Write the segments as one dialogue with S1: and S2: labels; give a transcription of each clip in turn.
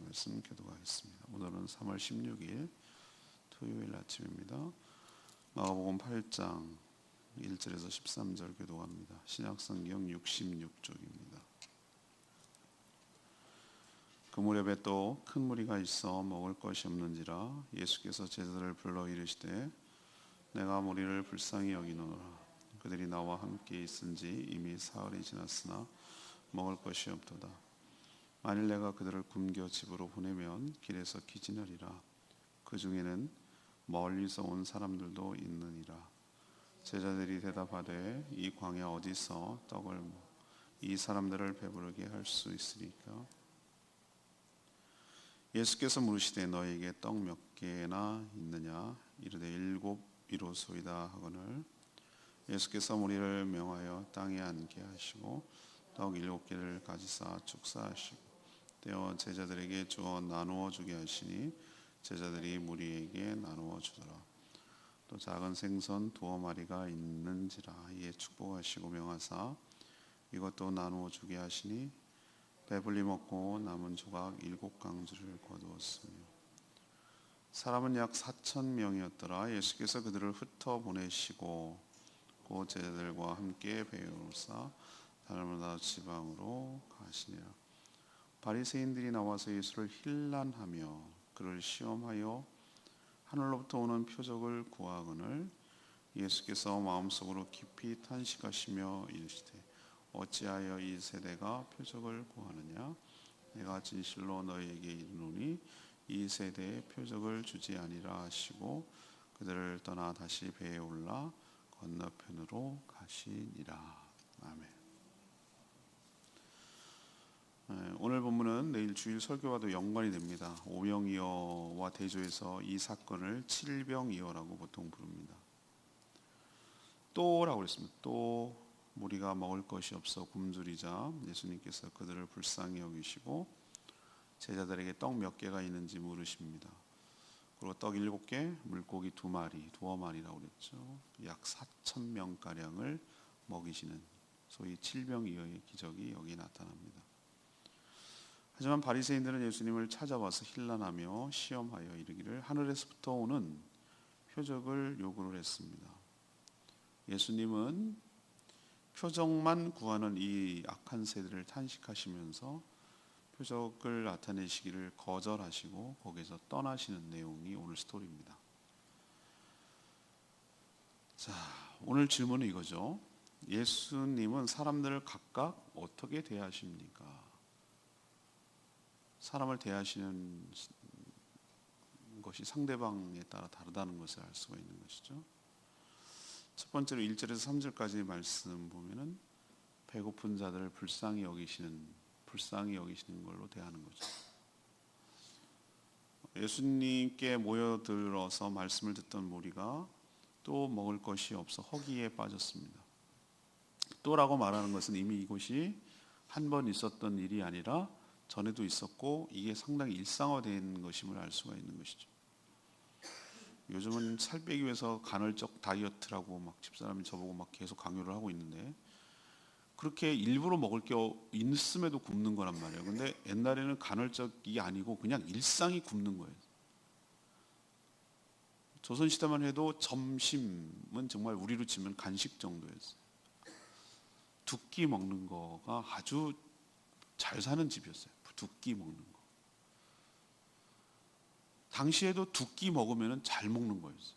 S1: 말씀 교도하겠습니다. 오늘은 3월 16일 토요일 아침입니다. 마가복음 8장 1절에서 13절 교도합니다. 신약성경 66쪽입니다. 그 무렵에 또 큰 무리가 있어 먹을 것이 없는지라 예수께서 제자들을 불러 이르시되 내가 무리를 불쌍히 여기노라. 그들이 나와 함께 있은지 이미 사흘이 지났으나 먹을 것이 없도다. 만일 내가 그들을 굶겨 집으로 보내면 길에서 기진하리라. 그 중에는 멀리서 온 사람들도 있느니라. 제자들이 대답하되 이 광야 어디서 떡을 이 사람들을 배부르게 할 수 있으리까? 예수께서 물으시되 너에게 떡 몇 개나 있느냐? 이르되 7이로소이다 하거늘 예수께서 무리를 명하여 땅에 앉게 하시고 떡 7개를 가지사 축사하시고 떼어 제자들에게 주어 나누어 주게 하시니 제자들이 무리에게 나누어 주더라. 또 작은 생선 2마리가 있는지라 이에 축복하시고 명하사 이것도 나누어 주게 하시니 배불리 먹고 남은 조각 7강주를 거두었으며 사람은 약 4,000명이었더라. 예수께서 그들을 흩어 보내시고 곧 제자들과 함께 배에 오르사 다른 나라 지방으로 가시니라. 바리새인들이 나와서 예수를 힐난하며 그를 시험하여 하늘로부터 오는 표적을 구하거늘 예수께서 마음속으로 깊이 탄식하시며 이르시되 어찌하여 이 세대가 표적을 구하느냐? 내가 진실로 너희에게 이르노니 이 세대에 표적을 주지 아니라 하시고 그들을 떠나 다시 배에 올라 건너편으로 가시니라. 아멘. 오늘 본문은 내일 주일 설교와도 연관이 됩니다. 오병이어와 대조해서 이 사건을 칠병이어라고 보통 부릅니다. 또라고 그랬습니다. 또 무리가 먹을 것이 없어 굶주리자 예수님께서 그들을 불쌍히 여기시고 제자들에게 떡 몇 개가 있는지 물으십니다. 그리고 떡 7개, 물고기 2마리, 두어마리라고 그랬죠. 약 4,000명가량을 먹이시는 소위 칠병이어의 기적이 여기 나타납니다. 하지만 바리새인들은 예수님을 찾아와서 힐난하며 시험하여 이르기를 하늘에서부터 오는 표적을 요구를 했습니다. 예수님은 표적만 구하는 이 악한 세대를 탄식하시면서 표적을 나타내시기를 거절하시고 거기서 떠나시는 내용이 오늘 스토리입니다. 자, 오늘 질문은 이거죠. 예수님은 사람들을 각각 어떻게 대하십니까? 사람을 대하시는 것이 상대방에 따라 다르다는 것을 알 수가 있는 것이죠. 첫 번째로 1절에서 3절까지 말씀 보면은 배고픈 자들을 불쌍히 여기시는 걸로 대하는 거죠. 예수님께 모여들어서 말씀을 듣던 무리가 또 먹을 것이 없어 허기에 빠졌습니다. 또라고 말하는 것은 이미 이곳이 한 번 있었던 일이 아니라 전에도 있었고 이게 상당히 일상화된 것임을 알 수가 있는 것이죠. 요즘은 살 빼기 위해서 간헐적 다이어트라고 막 집사람이 저보고 막 계속 강요를 하고 있는데 그렇게 일부러 먹을 게 있음에도 굶는 거란 말이에요. 근데 옛날에는 간헐적이 아니고 그냥 일상이 굶는 거예요. 조선시대만 해도 점심은 정말 우리로 치면 간식 정도였어요. 2끼 먹는 거가 아주 잘 사는 집이었어요. 2끼 먹는 거. 당시에도 2끼 먹으면 잘 먹는 거였어요.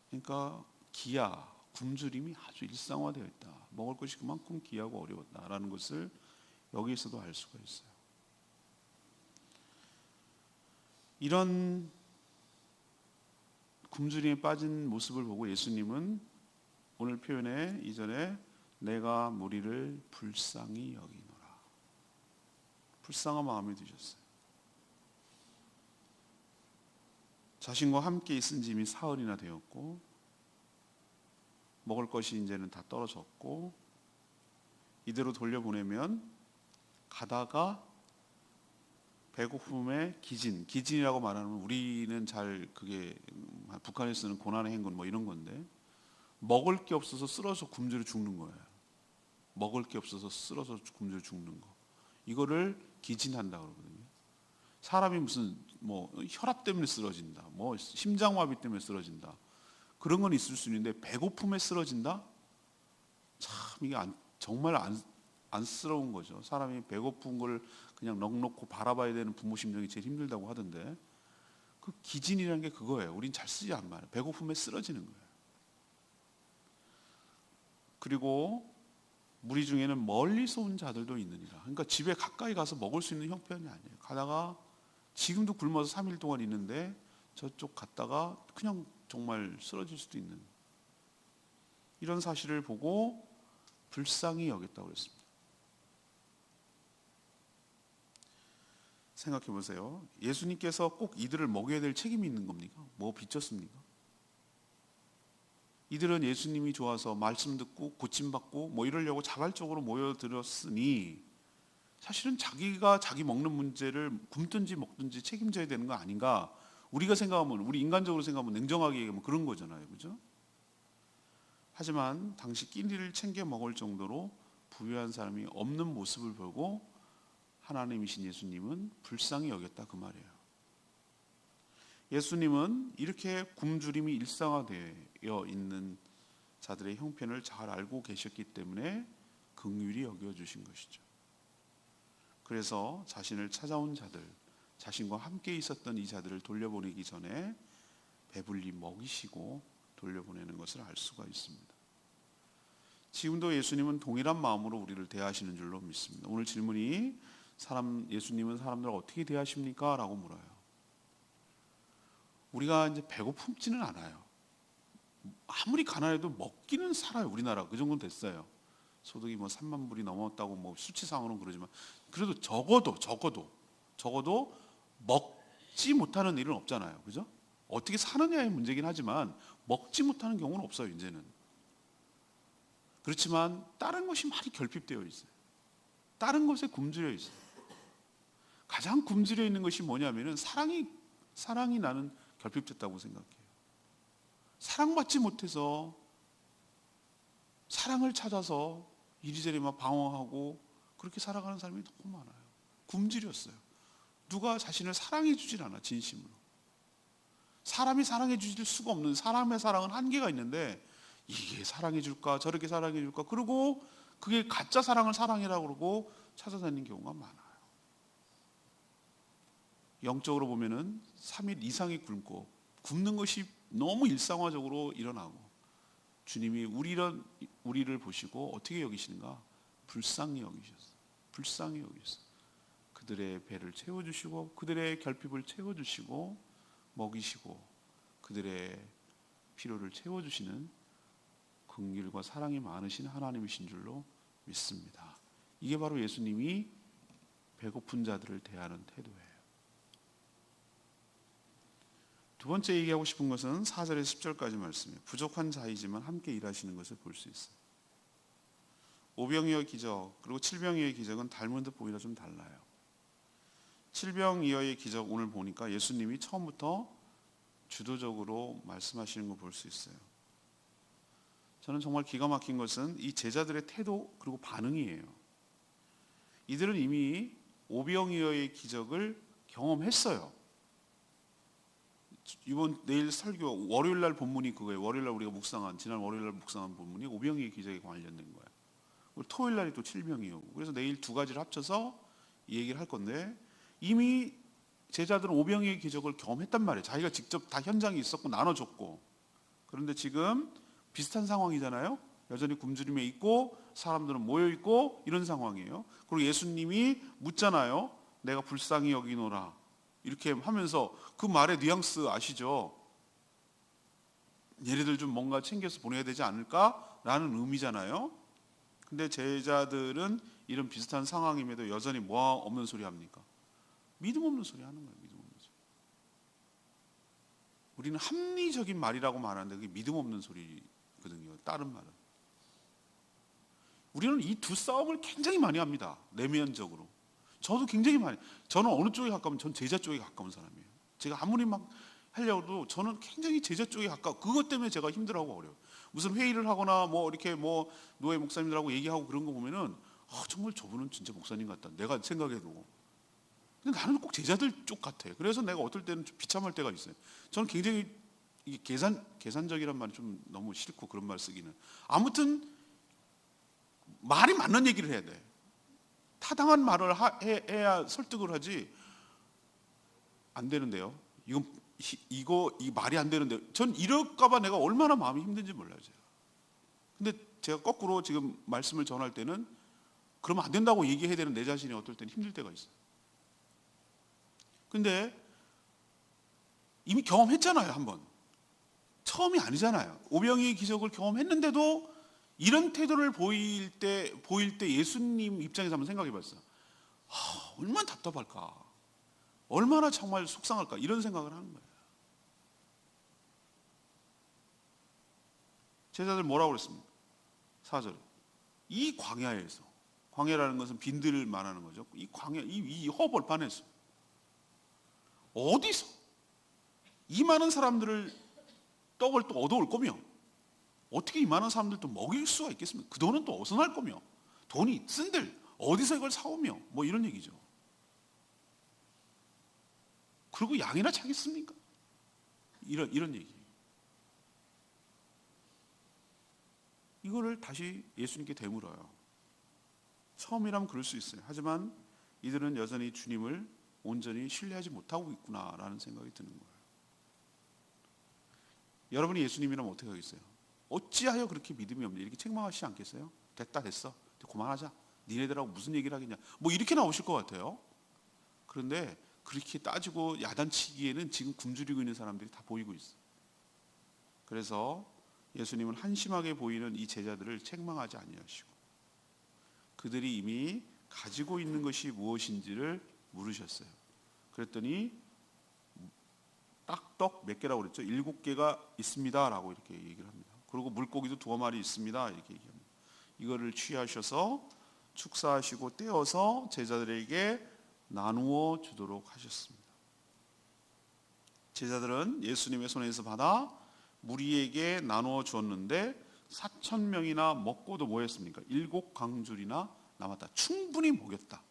S1: 그러니까 기야, 굶주림이 아주 일상화되어 있다. 먹을 것이 그만큼 귀하고 어려웠다라는 것을 여기에서도 알 수가 있어요. 이런 굶주림에 빠진 모습을 보고 예수님은 오늘 표현에 이전에 내가 무리를 불쌍히 여기노라. 불쌍한 마음이 드셨어요. 자신과 함께 있은 지 이미 사흘이나 되었고 먹을 것이 이제는 다 떨어졌고 이대로 돌려보내면 가다가 배고픔의 기진이라고 말하는 우리는 잘 그게 북한에 쓰는 고난의 행군 뭐 이런 건데 먹을 게 없어서 쓰러져 굶주려 죽는 거예요. 먹을 게 없어서 쓰러져 굶주려 죽는 거. 이거를 기진한다 그러거든요. 사람이 무슨 뭐 혈압 때문에 쓰러진다, 뭐 심장마비 때문에 쓰러진다, 그런 건 있을 수 있는데 배고픔에 쓰러진다? 참 이게 정말 안쓰러운 거죠. 사람이 배고픈 걸 그냥 넋놓고 바라봐야 되는 부모 심정이 제일 힘들다고 하던데, 그 기진이라는 게 그거예요. 우린 잘 쓰지 않아요. 배고픔에 쓰러지는 거예요. 그리고 무리 중에는 멀리서 온 자들도 있느니라. 그러니까 집에 가까이 가서 먹을 수 있는 형편이 아니에요. 가다가 지금도 굶어서 3일 동안 있는데 저쪽 갔다가 그냥 정말 쓰러질 수도 있는, 이런 사실을 보고 불쌍히 여겼다고 그랬습니다. 생각해 보세요. 예수님께서 꼭 이들을 먹여야 될 책임이 있는 겁니까? 뭐 빚졌습니까? 이들은 예수님이 좋아서 말씀 듣고 고침받고 뭐 이러려고 자발적으로 모여들었으니 사실은 자기가 자기 먹는 문제를 굶든지 먹든지 책임져야 되는 거 아닌가? 우리가 생각하면, 우리 인간적으로 생각하면 냉정하게 얘기하면 그런 거잖아요. 그죠? 하지만 당시 끼니를 챙겨 먹을 정도로 부유한 사람이 없는 모습을 보고 하나님이신 예수님은 불쌍히 여겼다, 그 말이에요. 예수님은 이렇게 굶주림이 일상화되어 있는 자들의 형편을 잘 알고 계셨기 때문에 긍휼히 여겨주신 것이죠. 그래서 자신을 찾아온 자들, 자신과 함께 있었던 이 자들을 돌려보내기 전에 배불리 먹이시고 돌려보내는 것을 알 수가 있습니다. 지금도 예수님은 동일한 마음으로 우리를 대하시는 줄로 믿습니다. 오늘 질문이 예수님은 사람들을 어떻게 대하십니까? 라고 물어요. 우리가 이제 배고픔지는 않아요. 아무리 가난해도 먹기는 살아요. 우리나라 그 정도는 됐어요. 소득이 뭐 3만 불이 넘었다고 뭐 수치상으로는 그러지만, 그래도 적어도 먹지 못하는 일은 없잖아요. 그죠? 어떻게 사느냐의 문제긴 하지만 먹지 못하는 경우는 없어요, 이제는. 그렇지만 다른 것이 많이 결핍되어 있어요. 다른 것에 굶주려 있어요. 가장 굶주려 있는 것이 뭐냐면은 사랑이 나는 결핍됐다고 생각해요. 사랑받지 못해서 사랑을 찾아서 이리저리 막 방황하고 그렇게 살아가는 사람이 너무 많아요. 굶주렸어요. 누가 자신을 사랑해 주질 않아, 진심으로. 사람이 사랑해 주실 수가 없는, 사람의 사랑은 한계가 있는데 이게 사랑해 줄까 저렇게 사랑해 줄까, 그리고 그게 가짜 사랑을 사랑이라고 그러고 찾아다니는 경우가 많아요. 영적으로 보면은 3일 이상이 굶는 것이 너무 일상화적으로 일어나고, 주님이 우리를 보시고 어떻게 여기시는가? 불쌍히 여기셨어요. 불쌍히 여기셨어요. 그들의 배를 채워주시고 그들의 결핍을 채워주시고 먹이시고 그들의 필요를 채워주시는 긍휼과 사랑이 많으신 하나님이신 줄로 믿습니다. 이게 바로 예수님이 배고픈 자들을 대하는 태도예요. 두 번째 얘기하고 싶은 것은 4절에서 10절까지 말씀이에요. 부족한 자이지만 함께 일하시는 것을 볼 수 있어요. 오병이어 기적 그리고 칠병이어의 기적은 닮은 듯 보이라 좀 달라요. 칠병이어의 기적 오늘 보니까 예수님이 처음부터 주도적으로 말씀하시는 걸 볼 수 있어요. 저는 정말 기가 막힌 것은 이 제자들의 태도 그리고 반응이에요. 이들은 이미 오병이어의 기적을 경험했어요. 내일 설교 월요일 날 본문이 그거예요. 월요일 날 우리가 지난 월요일 날 묵상한 본문이 오병이어의 기적에 관련된 거예요. 그리고 토요일 날이 또 칠병이어고, 그래서 내일 두 가지를 합쳐서 이 얘기를 할 건데, 이미 제자들은 오병이어의 기적을 경험했단 말이에요. 자기가 직접 다 현장에 있었고 나눠줬고. 그런데 지금 비슷한 상황이잖아요. 여전히 굶주림에 있고 사람들은 모여 있고 이런 상황이에요. 그리고 예수님이 묻잖아요. 내가 불쌍히 여기노라. 이렇게 하면서 그 말의 뉘앙스 아시죠? 얘네들 좀 뭔가 챙겨서 보내야 되지 않을까라는 의미잖아요. 근데 제자들은 이런 비슷한 상황임에도 여전히 뭐 없는 소리 합니까? 믿음 없는 소리 하는 거예요. 믿음 없는 소리. 우리는 합리적인 말이라고 말하는데 그게 믿음 없는 소리거든요. 다른 말은. 우리는 이 두 싸움을 굉장히 많이 합니다. 내면적으로. 저도 굉장히 많이. 저는 어느 쪽에 가까우면 전 제자 쪽에 가까운 사람이에요. 제가 아무리 막 하려고 저는 굉장히 제자 쪽에 가까워. 그것 때문에 제가 힘들어하고 어려워요. 무슨 회의를 하거나 뭐 이렇게 뭐 노예 목사님들하고 얘기하고 그런 거 보면은 정말 저분은 진짜 목사님 같다. 내가 생각해도. 근데 나는 꼭 제자들 쪽 같아. 그래서 내가 어떨 때는 좀 비참할 때가 있어요. 저는 굉장히 이게 계산적이란 말이 좀 너무 싫고 그런 말 쓰기는. 아무튼 말이 맞는 얘기를 해야 돼. 타당한 말을 해야 설득을 하지. 안 되는데요. 이 말이 안 되는데. 전 이럴까봐 내가 얼마나 마음이 힘든지 몰라요. 제가. 근데 제가 거꾸로 지금 말씀을 전할 때는 그러면 안 된다고 얘기해야 되는 내 자신이 어떨 때는 힘들 때가 있어요. 근데 이미 경험했잖아요, 한번. 처음이 아니잖아요. 오병이의 기적을 경험했는데도 이런 태도를 보일 때 예수님 입장에서 한번 생각해 봤어요. 얼마나 답답할까. 얼마나 정말 속상할까. 이런 생각을 하는 거예요. 제자들 뭐라고 그랬습니까? 4절에. 이 광야에서, 광야라는 것은 빈들을 말하는 거죠. 이 광야, 이 허벌판에서 어디서 이 많은 사람들을 떡을 또 얻어올 거며 어떻게 이 많은 사람들 또 먹일 수가 있겠습니까? 그 돈은 또 어디서 날 거며 돈이 쓴들 어디서 이걸 사오며 뭐 이런 얘기죠. 그리고 양이나 차겠습니까? 이런 얘기. 이거를 다시 예수님께 되물어요. 처음이라면 그럴 수 있어요. 하지만 이들은 여전히 주님을 온전히 신뢰하지 못하고 있구나라는 생각이 드는 거예요. 여러분이 예수님이라면 어떻게 하겠어요? 어찌하여 그렇게 믿음이 없냐 이렇게 책망하시지 않겠어요? 됐어 그만하자. 니네들하고 무슨 얘기를 하겠냐 뭐 이렇게 나오실 것 같아요. 그런데 그렇게 따지고 야단치기에는 지금 굶주리고 있는 사람들이 다 보이고 있어요. 그래서 예수님은 한심하게 보이는 이 제자들을 책망하지 아니하시고 그들이 이미 가지고 있는 것이 무엇인지를 물으셨어요. 그랬더니 떡 몇 개라고 그랬죠? 7개가 있습니다 라고 이렇게 얘기를 합니다. 그리고 물고기도 2마리 있습니다 이렇게 얘기합니다. 이거를 취하셔서 축사하시고 떼어서 제자들에게 나누어 주도록 하셨습니다. 제자들은 예수님의 손에서 받아 무리에게 나누어 주었는데 4,000명이나 먹고도 뭐 했습니까? 7강줄이나 남았다. 충분히 먹였다.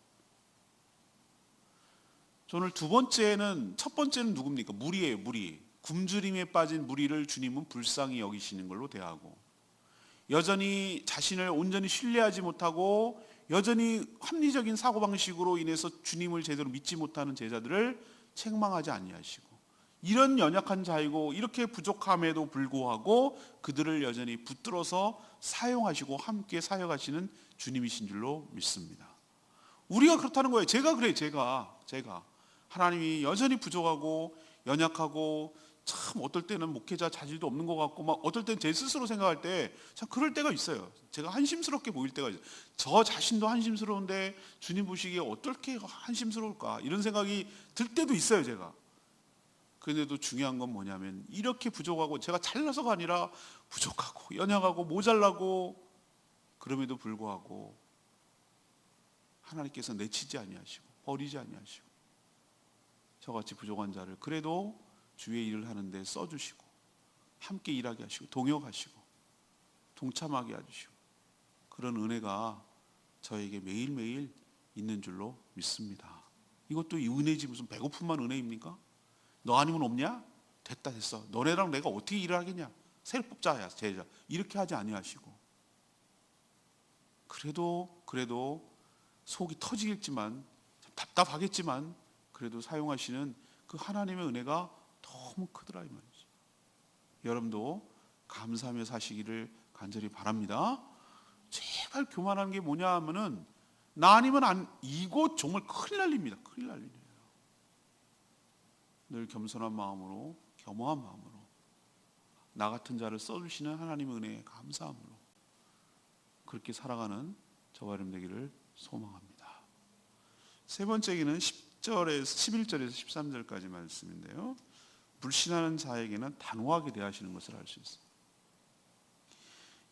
S1: 오늘 첫 번째는 누굽니까? 무리예요, 무리. 굶주림에 빠진 무리를 주님은 불쌍히 여기시는 걸로 대하고 여전히 자신을 온전히 신뢰하지 못하고 여전히 합리적인 사고방식으로 인해서 주님을 제대로 믿지 못하는 제자들을 책망하지 아니하시고 이런 연약한 자이고 이렇게 부족함에도 불구하고 그들을 여전히 붙들어서 사용하시고 함께 사역하시는 주님이신 줄로 믿습니다. 우리가 그렇다는 거예요. 제가 그래요. 제가 하나님이 여전히 부족하고 연약하고 참 어떨 때는 목회자 자질도 없는 것 같고 막 어떨 때는 제 스스로 생각할 때 참 그럴 때가 있어요. 제가 한심스럽게 보일 때가 있어요. 저 자신도 한심스러운데 주님 보시기에 어떻게 한심스러울까 이런 생각이 들 때도 있어요. 제가. 그런데도 중요한 건 뭐냐면 이렇게 부족하고 제가 잘나서가 아니라 부족하고 연약하고 모자라고 그럼에도 불구하고 하나님께서 내치지 아니하시고 버리지 아니하시고 저같이 부족한 자를 그래도 주의 일을 하는데 써주시고 함께 일하게 하시고 동역하시고 동참하게 해주시고 그런 은혜가 저에게 매일매일 있는 줄로 믿습니다. 이것도 이 은혜지 무슨 배고픔만 은혜입니까? 너 아니면 없냐? 됐어. 너네랑 내가 어떻게 일을 하겠냐? 새로 뽑자 제자 이렇게 하지 아니하시고 그래도 속이 터지겠지만 답답하겠지만 그래도 사용하시는 그 하나님의 은혜가 너무 크더라 이 말이죠. 여러분도 감사하며 사시기를 간절히 바랍니다. 제발 교만한 게 뭐냐 하면은 나 아니면 이거 정말 큰일 날 일입니다. 큰일 날 일이에요. 늘 겸손한 마음으로 겸허한 마음으로 나 같은 자를 써주시는 하나님의 은혜에 감사함으로 그렇게 살아가는 저와 여러분 되기를 소망합니다. 세 번째 얘기는 11절에서 13절까지 말씀인데요. 불신하는 자에게는 단호하게 대하시는 것을 알 수 있습니다.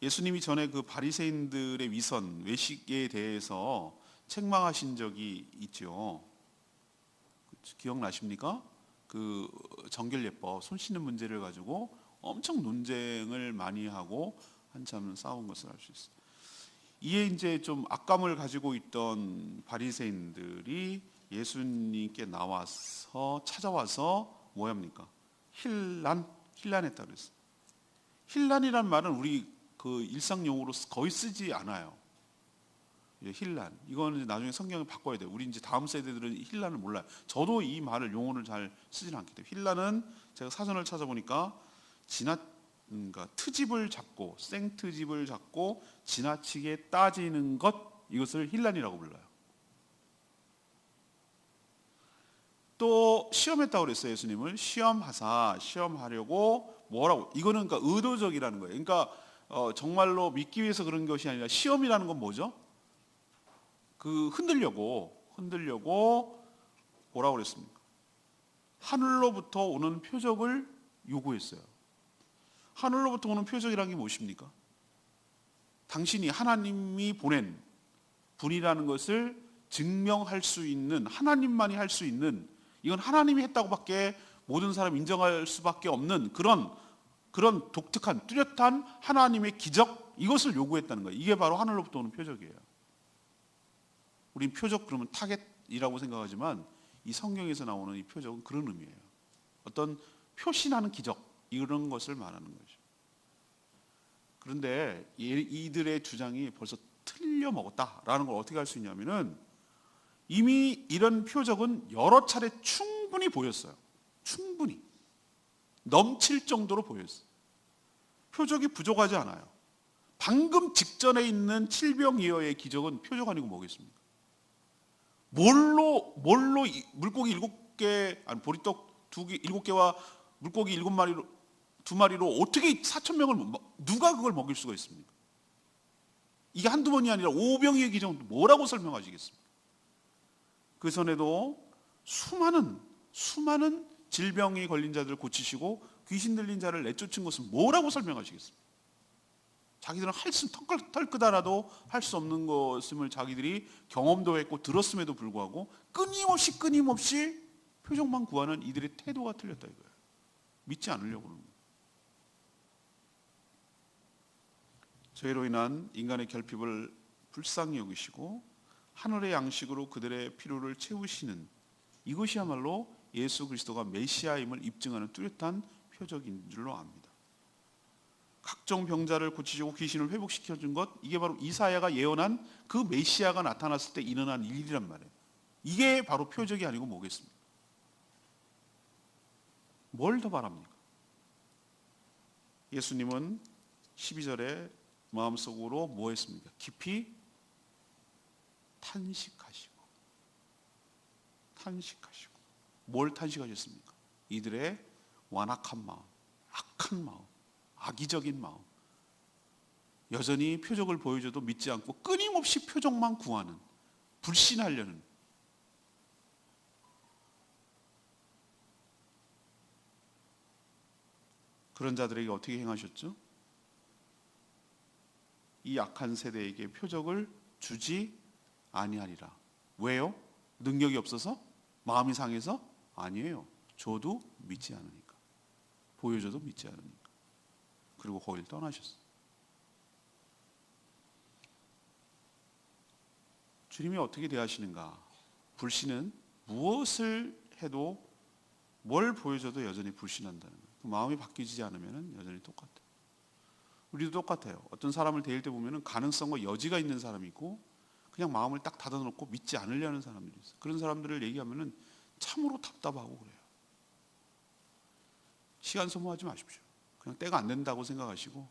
S1: 예수님이 전에 그 바리새인들의 위선, 외식에 대해서 책망하신 적이 있죠. 기억나십니까? 그 정결예법, 손 씻는 문제를 가지고 엄청 논쟁을 많이 하고 한참 싸운 것을 알 수 있어요. 이에 이제 좀 악감을 가지고 있던 바리새인들이 예수님께 나와서 찾아와서 뭐 합니까? 힐난했다 그랬어요. 힐난이란 말은 우리 그 일상 용어로 거의 쓰지 않아요. 힐난, 이거는 나중에 성경을 바꿔야 돼요. 우리 이제 다음 세대들은 힐난을 몰라요. 저도 이 말을 용어를 잘 쓰지는 않기 때문에. 힐난은 제가 사전을 찾아보니까 그러니까 트집을 잡고 생트집을 잡고 지나치게 따지는 것, 이것을 힐난이라고 불러요. 또 시험했다고 그랬어요. 예수님을 시험하려고 뭐라고, 이거는 그러니까 의도적이라는 거예요. 그러니까 정말로 믿기 위해서 그런 것이 아니라, 시험이라는 건 뭐죠? 그 흔들려고 뭐라고 그랬습니까? 하늘로부터 오는 표적을 요구했어요. 하늘로부터 오는 표적이라는 게 무엇입니까? 당신이 하나님이 보낸 분이라는 것을 증명할 수 있는, 하나님만이 할 수 있는, 이건 하나님이 했다고밖에 모든 사람이 인정할 수밖에 없는 그런 독특한 뚜렷한 하나님의 기적, 이것을 요구했다는 거예요. 이게 바로 하늘로부터 오는 표적이에요. 우린 표적 그러면 타겟이라고 생각하지만, 이 성경에서 나오는 이 표적은 그런 의미예요. 어떤 표신하는 기적, 이런 것을 말하는 거죠. 그런데 이들의 주장이 벌써 틀려 먹었다라는 걸 어떻게 알 수 있냐면은, 이미 이런 표적은 여러 차례 충분히 보였어요. 충분히 넘칠 정도로 보였어요. 표적이 부족하지 않아요. 방금 직전에 있는 칠병이어의 기적은 표적 아니고 뭐겠습니까? 뭘로 물고기 7개, 아니 보리떡 2개, 7개와 물고기 7마리로 2마리로 어떻게 4,000명을 누가 그걸 먹일 수가 있습니까? 이게 한두 번이 아니라 5병의 기적은 뭐라고 설명하시겠습니까? 그 전에도 수많은 질병이 걸린 자들을 고치시고 귀신 들린 자를 내쫓은 것은 뭐라고 설명하시겠습니까? 자기들은 털끄다라도 할 수 없는 것임을 자기들이 경험도 했고 들었음에도 불구하고 끊임없이 표적만 구하는 이들의 태도가 틀렸다 이거예요. 믿지 않으려고 그러는 거예요. 죄로 인한 인간의 결핍을 불쌍히 여기시고 하늘의 양식으로 그들의 필요를 채우시는, 이것이야말로 예수 그리스도가 메시아임을 입증하는 뚜렷한 표적인 줄로 압니다. 각종 병자를 고치시고 귀신을 회복시켜준 것, 이게 바로 이사야가 예언한 그 메시아가 나타났을 때 일어난 일이란 말이에요. 이게 바로 표적이 아니고 뭐겠습니까? 뭘 더 바랍니까? 예수님은 12절에 마음속으로 뭐 했습니까? 깊이 탄식하시고 뭘 탄식하셨습니까? 이들의 완악한 마음, 악한 마음, 악의적인 마음, 여전히 표적을 보여줘도 믿지 않고 끊임없이 표적만 구하는, 불신하려는, 그런 자들에게 어떻게 행하셨죠? 이 악한 세대에게 표적을 주지 아니하리라. 왜요? 능력이 없어서? 마음이 상해서? 아니에요. 줘도 믿지 않으니까. 보여줘도 믿지 않으니까. 그리고 거길 떠나셨어요. 주님이 어떻게 대하시는가? 불신은 무엇을 해도, 뭘 보여줘도 여전히 불신한다는 거예요. 그 마음이 바뀌지 않으면 여전히 똑같아요. 우리도 똑같아요. 어떤 사람을 대할 때 보면 가능성과 여지가 있는 사람이 있고, 그냥 마음을 딱 닫아놓고 믿지 않으려는 사람들이 있어요. 그런 사람들을 얘기하면 참으로 답답하고 그래요. 시간 소모하지 마십시오. 그냥 때가 안 된다고 생각하시고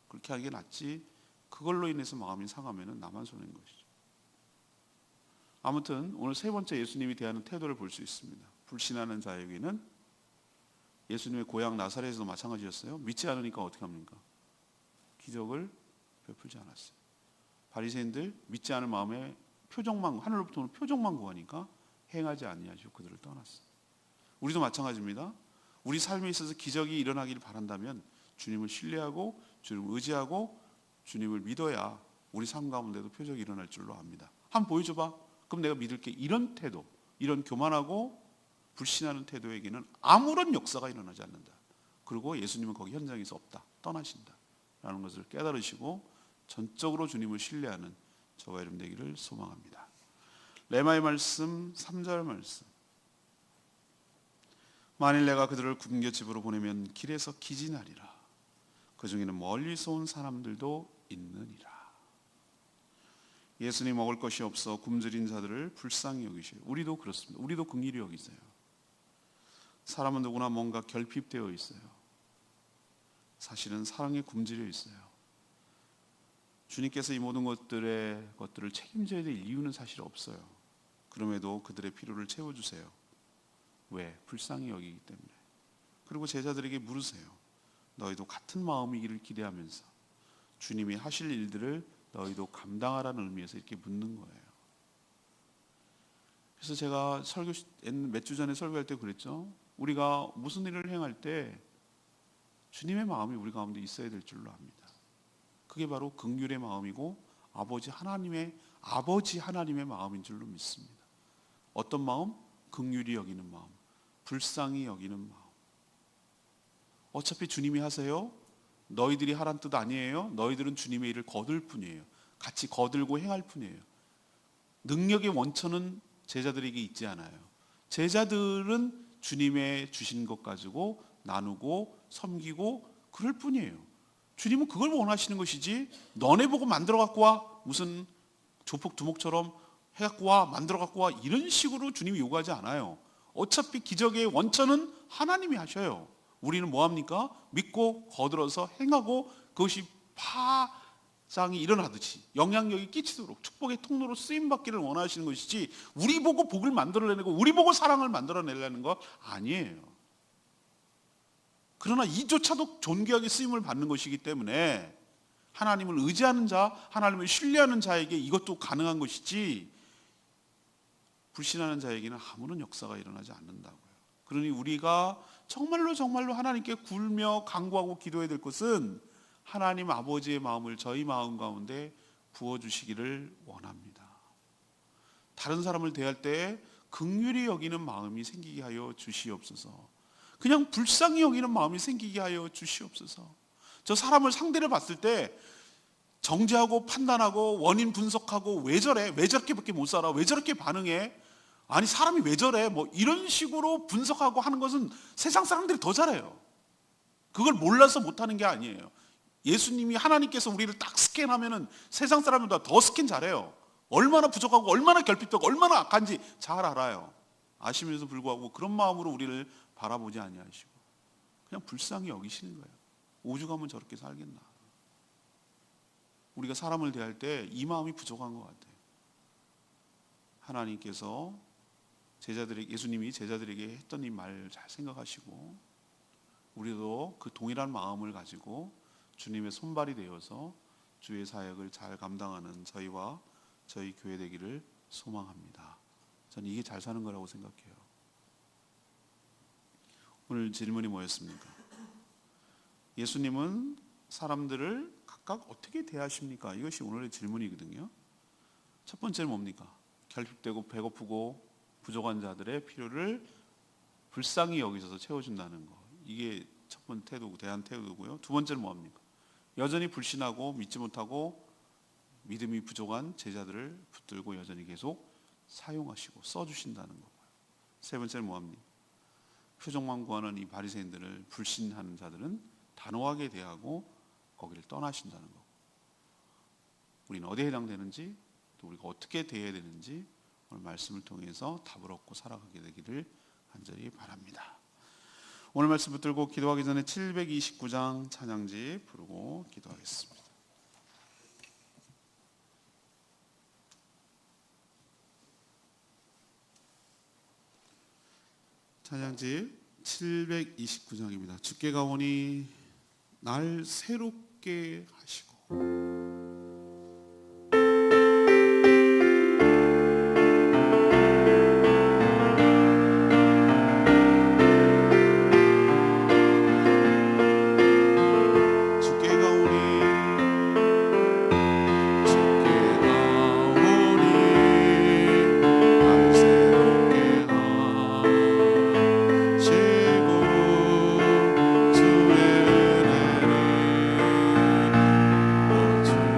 S1: 그렇게 하는 게 낫지, 그걸로 인해서 마음이 상하면 나만 손해인 것이죠. 아무튼 오늘 세 번째 예수님이 대하는 태도를 볼 수 있습니다. 불신하는 자에게는, 예수님의 고향 나사렛에도 마찬가지였어요. 믿지 않으니까 어떻게 합니까? 기적을 베풀지 않았어요. 바리새인들 믿지 않을 마음에 하늘로부터 오는 표적만 구하니까 행하지 아니하시고 그들을 떠났어요. 우리도 마찬가지입니다. 우리 삶에 있어서 기적이 일어나기를 바란다면 주님을 신뢰하고 주님을 의지하고 주님을 믿어야 우리 삶 가운데도 표적이 일어날 줄로 압니다. 한번 보여줘봐. 그럼 내가 믿을게. 이런 태도, 이런 교만하고 불신하는 태도에게는 아무런 역사가 일어나지 않는다. 그리고 예수님은 거기 현장에서 없다. 떠나신다. 라는 것을 깨달으시고 전적으로 주님을 신뢰하는 저와 여러분 되기를 소망합니다. 레마의 말씀 3절 말씀. 만일 내가 그들을 굶겨 집으로 보내면 길에서 기진하리라. 그 중에는 멀리서 온 사람들도 있느니라. 예수님 먹을 것이 없어 굶주린 자들을 불쌍히 여기셔요. 우리도 그렇습니다. 우리도 긍휼히 여기세요. 사람은 누구나 뭔가 결핍되어 있어요. 사실은 사랑에 굶주려 있어요. 주님께서 이 모든 것들을 책임져야 될 이유는 사실 없어요. 그럼에도 그들의 필요를 채워주세요. 왜? 불쌍히 여기기 때문에. 그리고 제자들에게 물으세요. 너희도 같은 마음이기를 기대하면서 주님이 하실 일들을 너희도 감당하라는 의미에서 이렇게 묻는 거예요. 그래서 제가 몇 주 전에 설교할 때 그랬죠. 우리가 무슨 일을 행할 때 주님의 마음이 우리 가운데 있어야 될 줄로 압니다. 그게 바로 긍휼의 마음이고 아버지 하나님의 마음인 줄로 믿습니다. 어떤 마음? 긍휼히 여기는 마음, 불쌍히 여기는 마음. 어차피 주님이 하세요. 너희들이 하란 뜻 아니에요. 너희들은 주님의 일을 거둘 뿐이에요. 같이 거들고 행할 뿐이에요. 능력의 원천은 제자들에게 있지 않아요. 제자들은 주님의 주신 것 가지고 나누고 섬기고 그럴 뿐이에요. 주님은 그걸 원하시는 것이지 너네 보고 만들어 갖고 와, 무슨 조폭 두목처럼 해갖고 와, 만들어 갖고 와, 이런 식으로 주님이 요구하지 않아요. 어차피 기적의 원천은 하나님이 하셔요. 우리는 뭐합니까? 믿고 거들어서 행하고 그것이 파장이 일어나듯이 영향력이 끼치도록 축복의 통로로 쓰임받기를 원하시는 것이지 우리 보고 복을 만들어내고 우리 보고 사랑을 만들어내려는 거 아니에요. 그러나 이조차도 존귀하게 쓰임을 받는 것이기 때문에 하나님을 의지하는 자, 하나님을 신뢰하는 자에게 이것도 가능한 것이지 불신하는 자에게는 아무런 역사가 일어나지 않는다고요. 그러니 우리가 정말로 하나님께 굴며 간구하고 기도해야 될 것은 하나님 아버지의 마음을 저희 마음 가운데 부어주시기를 원합니다. 다른 사람을 대할 때 긍휼히 여기는 마음이 생기게 하여 주시옵소서. 그냥 불쌍히 여기는 마음이 생기게 하여 주시옵소서. 저 사람을 상대를 봤을 때 정죄하고 판단하고 원인 분석하고 왜 저래? 왜 저렇게밖에 못 살아? 왜 저렇게 반응해? 아니 사람이 왜 저래? 뭐 이런 식으로 분석하고 하는 것은 세상 사람들이 더 잘해요. 그걸 몰라서 못하는 게 아니에요. 예수님이 하나님께서 우리를 딱 스캔하면은 세상 사람보다 더 스캔 잘해요. 얼마나 부족하고 얼마나 결핍되고 얼마나 악한지 잘 알아요. 아시면서 불구하고 그런 마음으로 우리를 바라보지 아니하시고 그냥 불쌍히 여기시는 거예요. 오죽하면 저렇게 살겠나. 우리가 사람을 대할 때 이 마음이 부족한 것 같아요. 하나님께서 예수님이 제자들에게 했던 이 말 잘 생각하시고 우리도 그 동일한 마음을 가지고 주님의 손발이 되어서 주의 사역을 잘 감당하는 저희와 저희 교회 되기를 소망합니다. 저는 이게 잘 사는 거라고 생각해요. 오늘 질문이 뭐였습니까? 예수님은 사람들을 각각 어떻게 대하십니까? 이것이 오늘의 질문이거든요. 첫 번째는 뭡니까? 결핍되고 배고프고 부족한 자들의 필요를 불쌍히 여기셔서 채워준다는 거. 이게 첫 번째 태도고 대한 태도고요. 두 번째는 뭐합니까? 여전히 불신하고 믿지 못하고 믿음이 부족한 제자들을 붙들고 여전히 계속 사용하시고 써주신다는 거고요. 세 번째는 뭐합니까? 표적만 구하는 이 바리새인들을 불신하는 자들은 단호하게 대하고 거기를 떠나신다는 거고. 우리는 어디에 해당되는지 또 우리가 어떻게 대해야 되는지 오늘 말씀을 통해서 답을 얻고 살아가게 되기를 간절히 바랍니다. 오늘 말씀 붙들고 기도하기 전에 729장 찬양지 부르고 기도하겠습니다. 찬양지 729장입니다. 주께 가오니 날 새롭게 하시고 주의 은혜를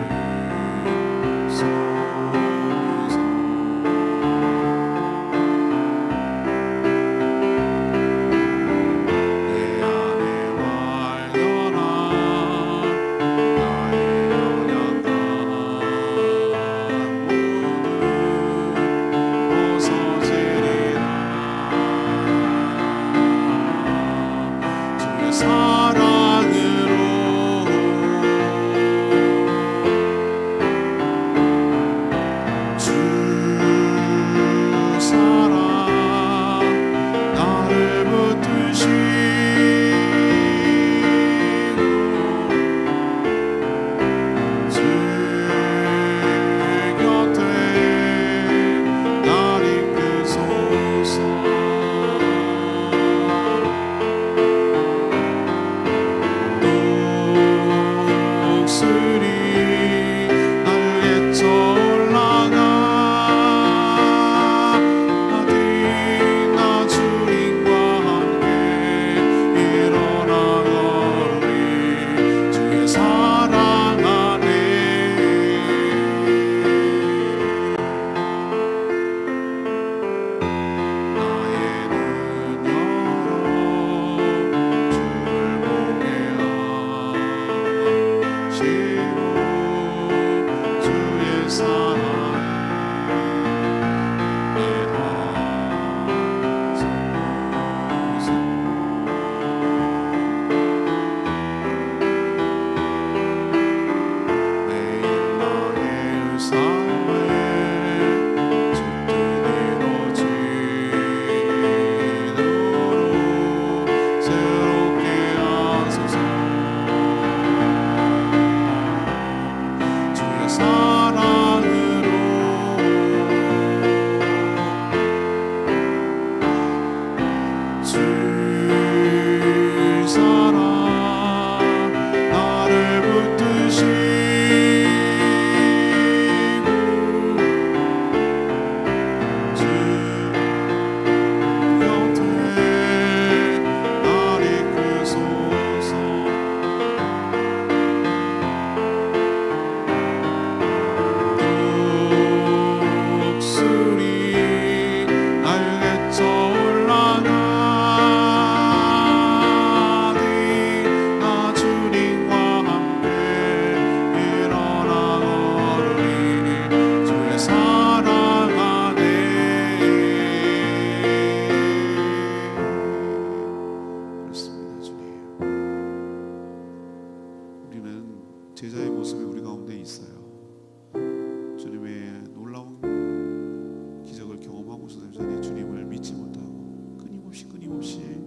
S1: 끊임없이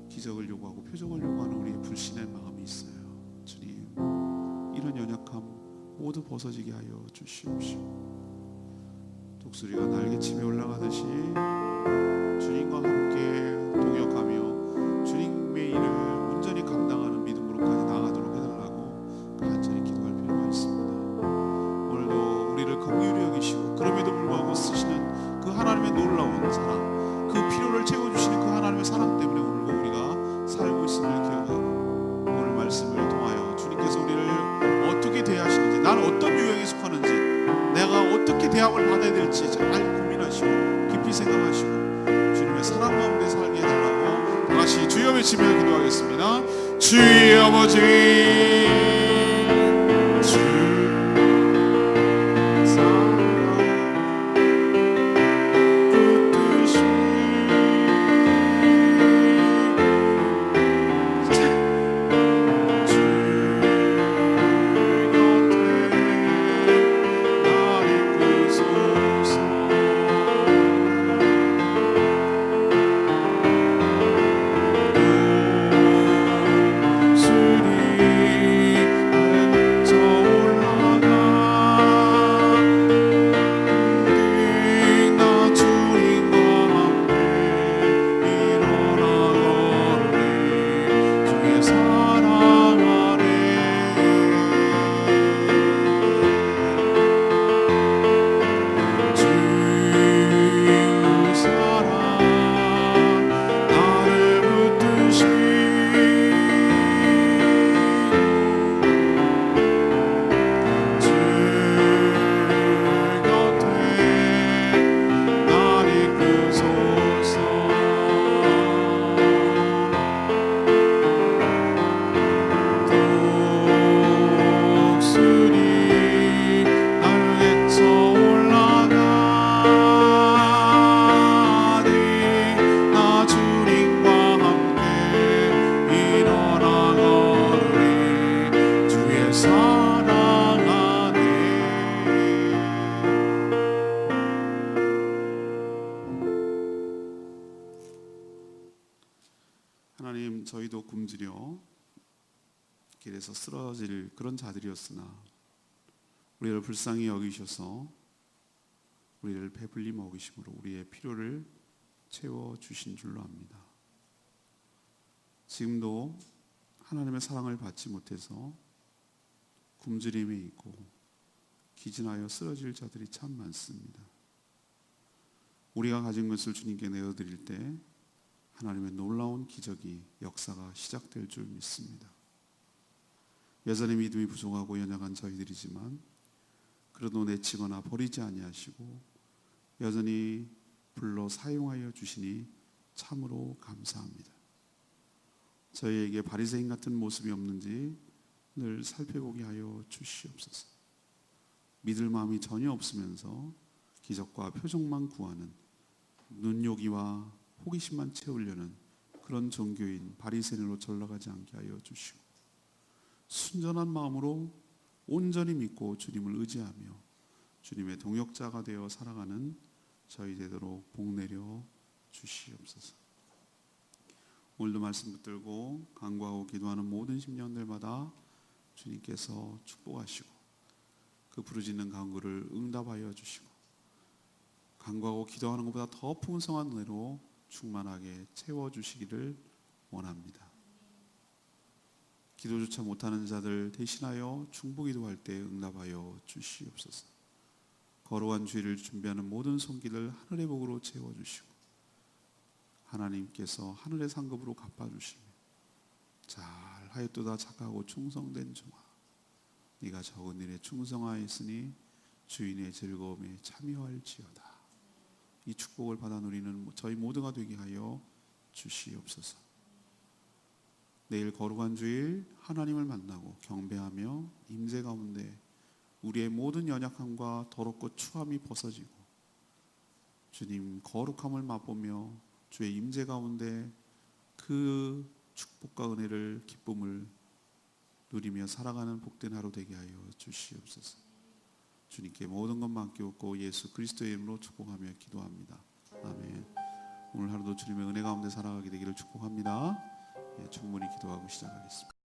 S1: 기적을 요구하고 표적을 요구하는 우리의 불신의 마음이 있어요. 주님, 이런 연약함 모두 벗어지게 하여 주시옵시고, 독수리가 날개치며 올라가듯이 주님과 함께 동역하며 주님의 일을 온전히 감당하는 믿음으로까지 나아가도록 해달라고 간절히 기도할 필요가 있습니다. 오늘도 우리를 긍휼히 여기시고 그럼에도 불구하고 쓰시는 그 하나님의 놀라운 사랑, 그 필요를 채워주시는 그 하나님의 사랑 때문에 오늘도 우리가 살고 있음을 기억하고, 오늘 말씀을 통하여 주님께서 우리를 어떻게 대하시는지, 나는 어떤 유형에 속하는지, 내가 어떻게 대함을 받아야 될지 잘 고민하시고 깊이 생각하시고 주님의 사랑 가운데 살게 해달라고 다 같이 주여 외치며 기도하겠습니다. 주의 아버지, 주 하나님, 저희도 굶주려 길에서 쓰러질 그런 자들이었으나 우리를 불쌍히 여기셔서 우리를 배불리 먹이심으로 우리의 필요를 채워주신 줄로 압니다. 지금도 하나님의 사랑을 받지 못해서 굶주림에 있고 기진하여 쓰러질 자들이 참 많습니다. 우리가 가진 것을 주님께 내어드릴 때 하나님의 놀라운 기적이, 역사가 시작될 줄 믿습니다. 여전히 믿음이 부족하고 연약한 저희들이지만 그래도 내치거나 버리지 아니하시고 여전히 불러 사용하여 주시니 참으로 감사합니다. 저희에게 바리새인 같은 모습이 없는지 늘 살펴보게 하여 주시옵소서. 믿을 마음이 전혀 없으면서 기적과 표적만 구하는, 눈요기와 호기심만 채우려는 그런 종교인 바리새인으로 전락하지 않게 하여 주시고, 순전한 마음으로 온전히 믿고 주님을 의지하며 주님의 동역자가 되어 살아가는 저희 되도록 복내려 주시옵소서. 오늘도 말씀 붙들고 간구하고 기도하는 모든 심령들마다 주님께서 축복하시고 그 부르짖는 간구를 응답하여 주시고 간구하고 기도하는 것보다 더 풍성한 은혜로 충만하게 채워주시기를 원합니다. 기도조차 못하는 자들 대신하여 중보기도할 때 응답하여 주시옵소서. 거룩한 주일을 준비하는 모든 손길을 하늘의 복으로 채워주시고 하나님께서 하늘의 상급으로 갚아주시며 잘하였도다 착하고 충성된 종아, 네가 적은 일에 충성하였으니 주인의 즐거움에 참여할지어다. 이 축복을 받아 누리는 저희 모두가 되게 하여 주시옵소서. 내일 거룩한 주일 하나님을 만나고 경배하며 임재 가운데 우리의 모든 연약함과 더럽고 추함이 벗어지고 주님 거룩함을 맛보며 주의 임재 가운데 그 축복과 은혜를, 기쁨을 누리며 살아가는 복된 하루 되게 하여 주시옵소서. 주님께 모든 것 맡기옵고 예수 그리스도의 이름으로 축복하며 기도합니다. 아멘. 오늘 하루도 주님의 은혜 가운데 살아가게 되기를 축복합니다. 예, 충분히 기도하고 시작하겠습니다.